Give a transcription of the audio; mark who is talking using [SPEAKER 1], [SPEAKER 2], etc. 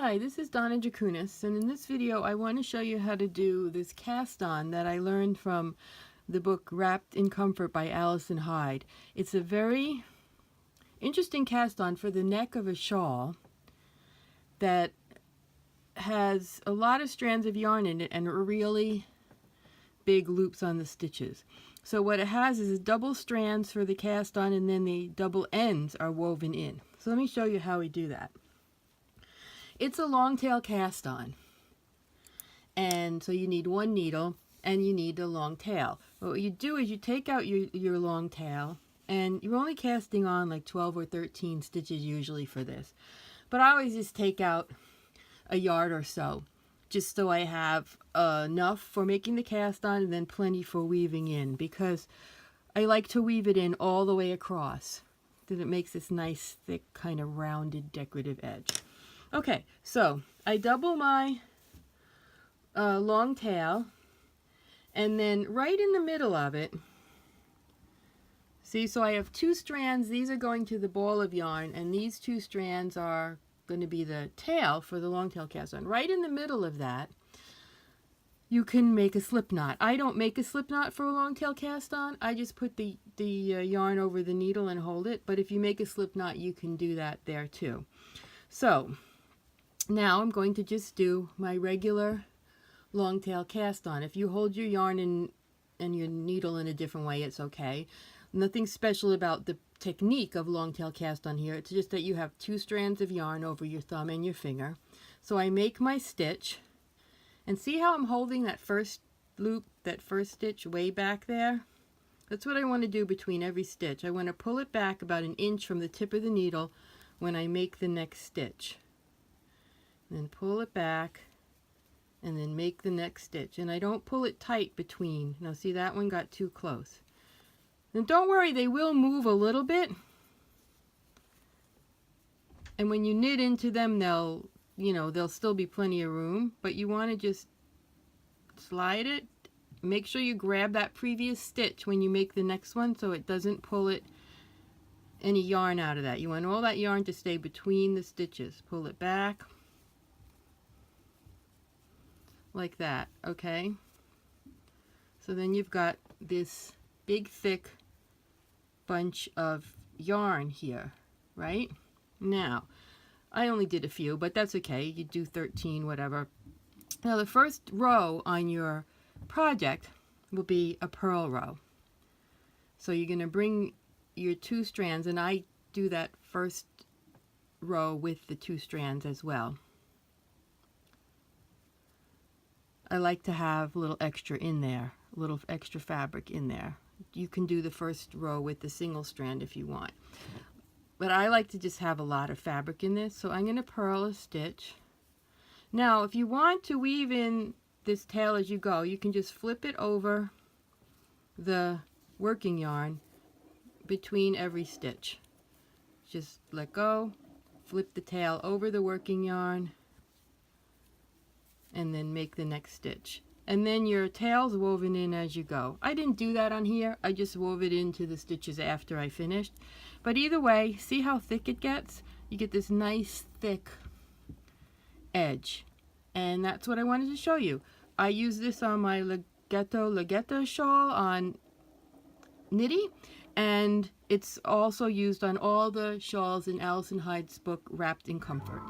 [SPEAKER 1] Hi, this is Donna Druchunas, and in this video I want to show you how to do this cast on that I learned from the book Wrapped in Comfort by Alison. It's a very interesting cast on for the neck of a shawl that has a lot of strands of yarn in it and really big loops on the stitches. So what it has is double strands for the cast on, and then the double ends are woven in. So let me show you how we do that. It's a long tail cast on, and so you need one needle and you need a long tail. But what you do is you take out your long tail, and you're only casting on like 12 or 13 stitches usually for this. But I always just take out a yard or so, just so I have enough for making the cast on and then plenty for weaving in, because I like to weave it in all the way across. Then it makes this nice thick kind of rounded decorative edge. Okay, so I double my long tail, and then right in the middle of it, see, so I have two strands. These are going to the ball of yarn, and these two strands are going to be the tail for the long tail cast on. Right in the middle of that, you can make a slip knot. I don't make a slip knot for a long tail cast on. I just put the yarn over the needle and hold it. But if you make a slip knot, you can do that there too. So now I'm going to just do my regular long tail cast on. If you hold your yarn and your needle in a different way, it's okay. Nothing special about the technique of long tail cast on here. It's just that you have two strands of yarn over your thumb and your finger. So I make my stitch, and see how I'm holding that first loop, that first stitch way back there? That's what I want to do between every stitch. I want to pull it back about an inch from the tip of the needle when I make the next stitch. Then pull it back and then make the next stitch. And I don't pull it tight between. Now see, that one got too close. And don't worry, they will move a little bit. And when you knit into them, there'll still be plenty of room, but you want to just slide it. Make sure you grab that previous stitch when you make the next one so it doesn't pull any yarn out of that. You want all that yarn to stay between the stitches. Pull it back like that, okay? So then you've got this big thick bunch of yarn here, right? Now, I only did a few, but that's okay. You do 13, whatever. Now the first row on your project will be a purl row. So you're going to bring your two strands, and I do that first row with the two strands as well. I like to have a little extra in there, a little extra fabric in there. You can do the first row with the single strand if you want. But I like to just have a lot of fabric in this, so I'm going to purl a stitch. Now, if you want to weave in this tail as you go, you can just flip it over the working yarn between every stitch. Just let go, flip the tail over the working yarn, and then make the next stitch. And then your tail's woven in as you go. I didn't do that on here. I just wove it into the stitches after I finished. But either way, see how thick it gets? You get this nice thick edge. And that's what I wanted to show you. I use this on my Leggetta shawl on Knitty, and it's also used on all the shawls in Alison Hyde's book Wrapped in Comfort.